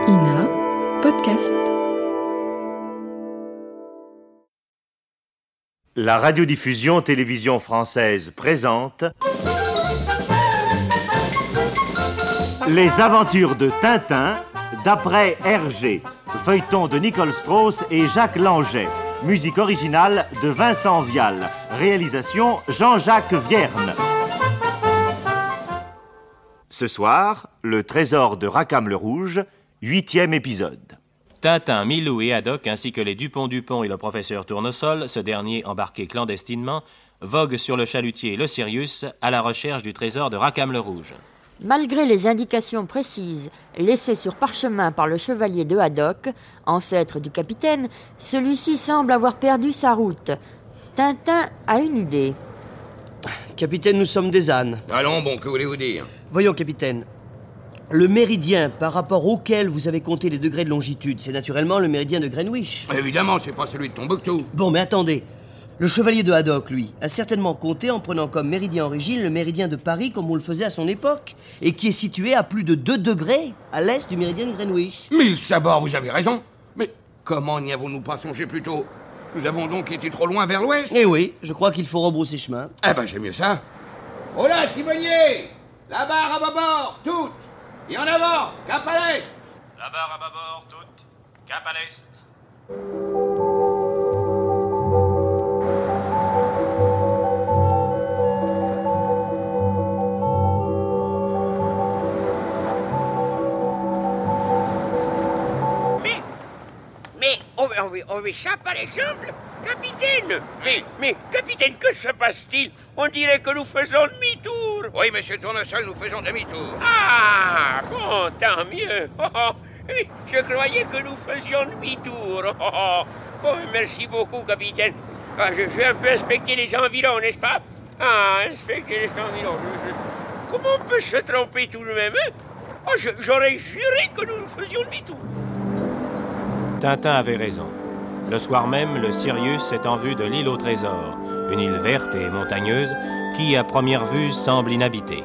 INA Podcast. La radiodiffusion télévision française présente Les aventures de Tintin d'après Hergé, feuilleton de Nicole Strauss et Jacques Langeais, musique originale de Vincent Vial, réalisation Jean-Jacques Vierne. Ce soir, le trésor de Rackham-le-Rouge, 8e épisode. Tintin, Milou et Haddock, ainsi que les Dupont-Dupont et le professeur Tournesol, ce dernier embarqué clandestinement, voguent sur le chalutier le Sirius à la recherche du trésor de Rackham-le-Rouge. Malgré les indications précises laissées sur parchemin par le chevalier de Haddock, ancêtre du capitaine, celui-ci semble avoir perdu sa route. Tintin a une idée. Capitaine, nous sommes des ânes. Allons, bon, que voulez-vous dire? Voyons, capitaine. Le méridien par rapport auquel vous avez compté les degrés de longitude, c'est naturellement le méridien de Greenwich. Évidemment, c'est pas celui de Tombouctou. Bon, mais attendez. Le chevalier de Haddock, lui, a certainement compté en prenant comme méridien origine le méridien de Paris comme on le faisait à son époque, et qui est situé à plus de 2 degrés à l'est du méridien de Greenwich. Mille sabords, vous avez raison. Mais comment n'y avons-nous pas songé plus tôt? Nous avons donc été trop loin vers l'ouest. Eh oui, je crois qu'il faut rebrousser chemin. Eh ben, j'aime mieux ça. Oh là, timonier! La barre à bâbord, toute! Et en avant, cap à l'est! La barre à bâbord, toute, cap à l'est. On m'échappe par exemple? Capitaine! Mais, capitaine, que se passe-t-il? On dirait que nous faisons demi-tour! Oui, monsieur Tournesol, nous faisons demi-tour. Ah, bon, tant mieux! Oui, je croyais que nous faisions demi-tour! Oh, merci beaucoup, capitaine! Ah, je vais un peu inspecter les environs, n'est-ce pas? Ah, inspecter les environs... Comment on peut se tromper tout de même, hein? Oh, j'aurais juré que nous faisions demi-tour! Tintin avait raison. Le soir même, le Sirius est en vue de l'île au trésor, une île verte et montagneuse qui, à première vue, semble inhabitée.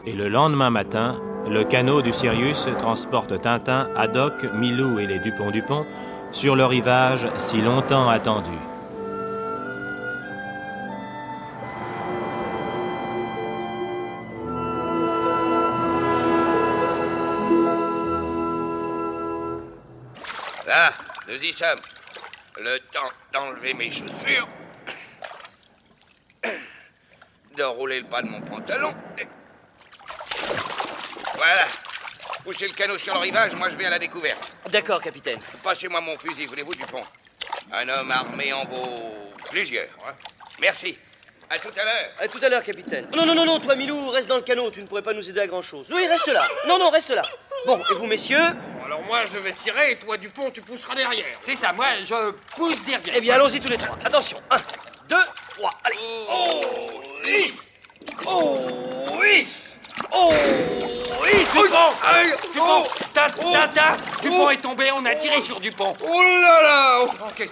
Et le lendemain matin, le canot du Sirius transporte Tintin, Haddock, Milou et les Dupont-Dupont sur le rivage si longtemps attendu. Là, nous y sommes. Le temps d'enlever mes chaussures, d'enrouler le bas de mon pantalon. Voilà. Poussez le canot sur le rivage, moi je vais à la découverte. D'accord, capitaine. Passez-moi mon fusil, voulez-vous, Dupont? Un homme armé en vaut plusieurs. Hein? Merci. À tout à l'heure. À tout à l'heure, capitaine. Non, toi, Milou, reste dans le canot, tu ne pourrais pas nous aider à grand-chose. Oui, reste là. Non, reste là. Bon, et vous, messieurs? Alors moi, je vais tirer et toi, Dupont, tu pousseras derrière. C'est ça, moi, je pousse derrière. Eh bien, allons-y tous les trois. Attention. 1, 2, 3. Allez. Oh, oui! Dupont! Tintin! Dupont est tombé, on a tiré sur Dupont. Oh là là!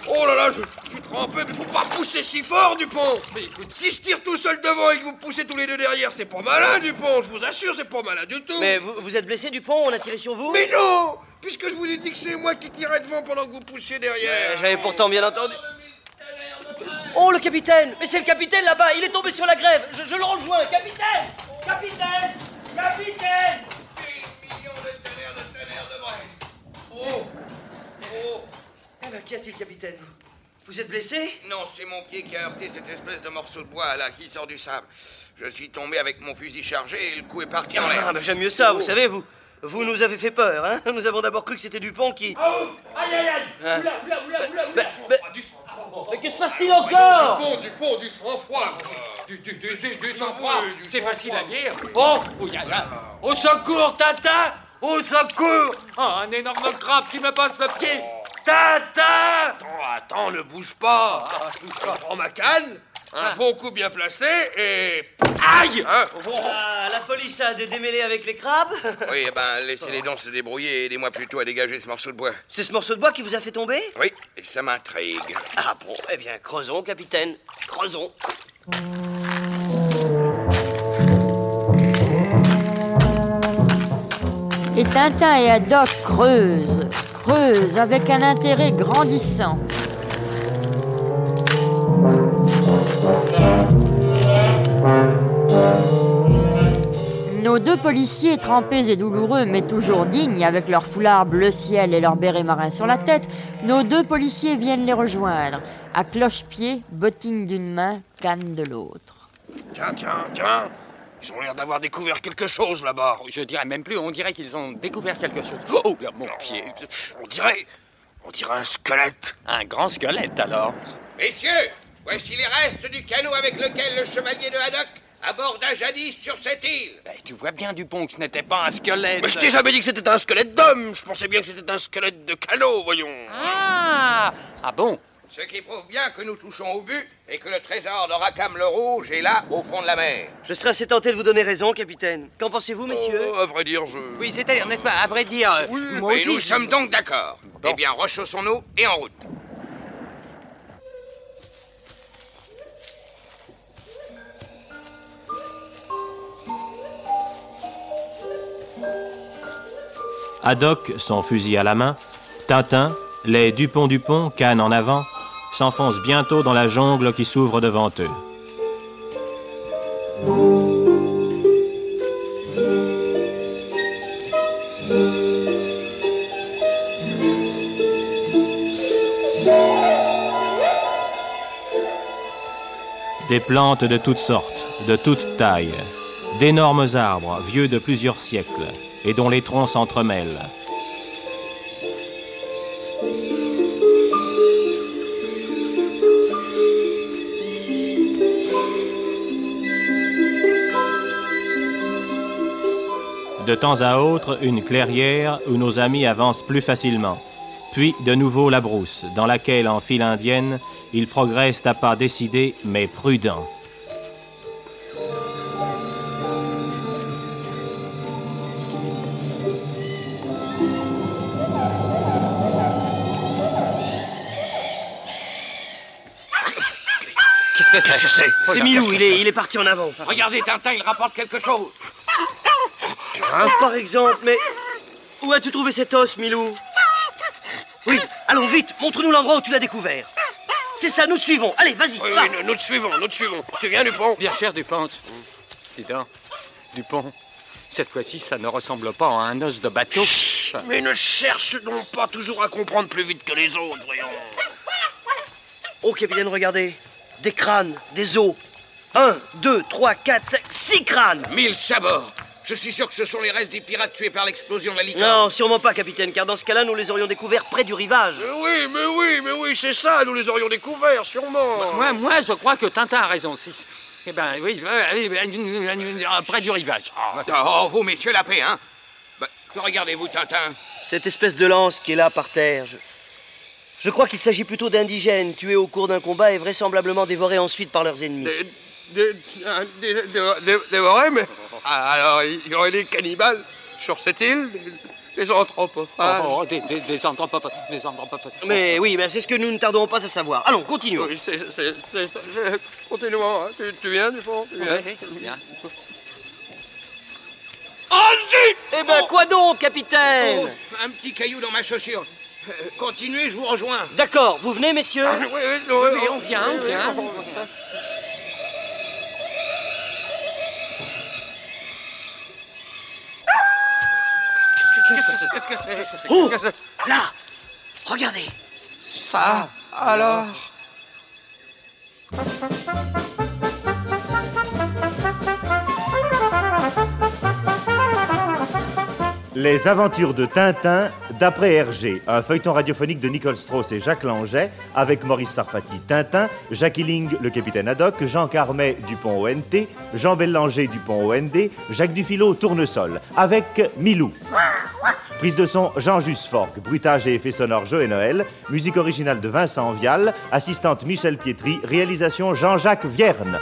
Oh là là, je suis trempé, mais faut pas pousser si fort, Dupont! Mais écoute, si je tire tout seul devant et que vous poussez tous les deux derrière, c'est pas malin, Dupont, je vous assure, c'est pas malin du tout! Mais vous êtes blessé, Dupont? On a tiré sur vous? Mais non! Puisque je vous ai dit que c'est moi qui tirais devant pendant que vous poussiez derrière! J'avais pourtant bien entendu... Oh, le capitaine! Mais c'est le capitaine là-bas, il est tombé sur la grève! Je le rejoins, capitaine! Capitaine! 10 millions de tonnerres de Brest! Oh! Eh ben, qu'y a-t-il, capitaine? Vous êtes blessé? Non, c'est mon pied qui a heurté cette espèce de morceau de bois, là, qui sort du sable. Je suis tombé avec mon fusil chargé et le coup est parti en l'air. Ah, ben, j'aime mieux ça, vous savez, vous nous avez fait peur, hein? Nous avons d'abord cru que c'était Dupont qui... Oh! Aïe! Hein? Oula! Mais que se passe-t-il encore? Dupont, du sang-froid! Du sang-froid, c'est facile à dire. Oh! Au secours, Tintin! Au secours! Oh, un énorme crabe qui me passe le pied! Tintin! Attends, ne bouge pas! Je prends ma canne, un bon coup bien placé et... Aïe hein? Ah, la police a des démêlés avec les crabes? Oui, eh ben, laissez les dents se débrouiller et aidez-moi plutôt à dégager ce morceau de bois. C'est ce morceau de bois qui vous a fait tomber? Oui, et ça m'intrigue. Ah bon, eh bien, creusons, capitaine, creusons. Et Tintin et Haddock creusent avec un intérêt grandissant. Nos deux policiers, trempés et douloureux, mais toujours dignes, avec leur foulard bleu ciel et leur béret marin sur la tête, nos deux policiers viennent les rejoindre. À cloche-pied, bottines d'une main, canne de l'autre. Tiens. Ils ont l'air d'avoir découvert quelque chose là-bas. Je dirais même plus, on dirait qu'ils ont découvert quelque chose. Oh, là, mon pied. On dirait un squelette. Un grand squelette, alors. Messieurs, voici les restes du canot avec lequel le chevalier de Haddock aborda jadis sur cette île. Ben, tu vois bien, Dupont, que ce n'était pas un squelette. Mais je t'ai jamais dit que c'était un squelette d'homme. Je pensais bien que c'était un squelette de canot, voyons. Ah bon? Ce qui prouve bien que nous touchons au but et que le trésor de Rackham le Rouge est là, au fond de la mer. Je serais assez tenté de vous donner raison, capitaine. Qu'en pensez-vous, messieurs? À vrai dire, je... Oui, c'est-à-dire, n'est-ce pas, à vrai dire... Oui, moi Et aussi, nous sommes donc d'accord. Bon. Eh bien, rechaussons-nous et en route. Haddock, son fusil à la main, Tintin, les Dupont, canne en avant, s'enfoncent bientôt dans la jungle qui s'ouvre devant eux. Des plantes de toutes sortes, de toutes tailles, d'énormes arbres vieux de plusieurs siècles et dont les troncs s'entremêlent. De temps à autre, une clairière où nos amis avancent plus facilement. Puis de nouveau la brousse, dans laquelle, en file indienne, ils progressent à pas décidés mais prudents. Qu'est-ce que c'est? C'est Milou, il est parti en avant. Regardez, Tintin, il rapporte quelque chose. Par exemple, mais... Où as-tu trouvé cet os, Milou? Oui, allons vite, montre-nous l'endroit où tu l'as découvert. C'est ça, nous te suivons. Allez, vas-y, Oui, va. nous te suivons. Tu viens, Dupont? Bien cher, Dupont. Dis donc, Dupont, cette fois-ci, ça ne ressemble pas à un os de bateau. Mais ne cherche donc pas toujours à comprendre plus vite que les autres, voyons. Oh, capitaine, regardez. Des crânes, des os. 1, 2, 3, 4, 5, 6 crânes. 1000 sabords. Je suis sûr que ce sont les restes des pirates tués par l'explosion de la licorne. Non, sûrement pas, capitaine, car dans ce cas-là, nous les aurions découverts près du rivage. Mais oui, c'est ça, nous les aurions découverts, sûrement. Moi, je crois que Tintin a raison. Eh ben, oui, près du rivage. Oh, vous, messieurs, la paix, hein? Bah, que regardez-vous, Tintin? Cette espèce de lance qui est là par terre, je crois qu'il s'agit plutôt d'indigènes tués au cours d'un combat et vraisemblablement dévorés ensuite par leurs ennemis. Dévorés, mais... Alors, il y aurait des cannibales sur cette île, des anthropophages. Des anthropophages. Mais oui, c'est ce que nous ne tarderons pas à savoir. Allons, continuons. Oui, c'est ça. Continuons, hein. Tu viens, Dupont? Tu viens? Oui, bien. Oh, zut! Eh ben, quoi donc, capitaine? Oh, un petit caillou dans ma chaussure. Continuez, je vous rejoins. D'accord, vous venez, messieurs? Oui, on vient. Qu'est-ce que c'est? Oh, là, regardez. Ça, alors? Les aventures de Tintin, d'après Hergé, un feuilleton radiophonique de Nicole Strauss et Jacques Langeais, avec Maurice Sarfati Tintin, Jacques Illing, le capitaine Haddock, Jean Carmet Dupont ONT, Jean Bellanger Dupont OND, Jacques Dufilot Tournesol, avec Milou. Prise de son Jean-Just Forgue, bruitage et effets sonores Joël Noël, musique originale de Vincent Vial, assistante Michel Pietri, réalisation Jean-Jacques Vierne.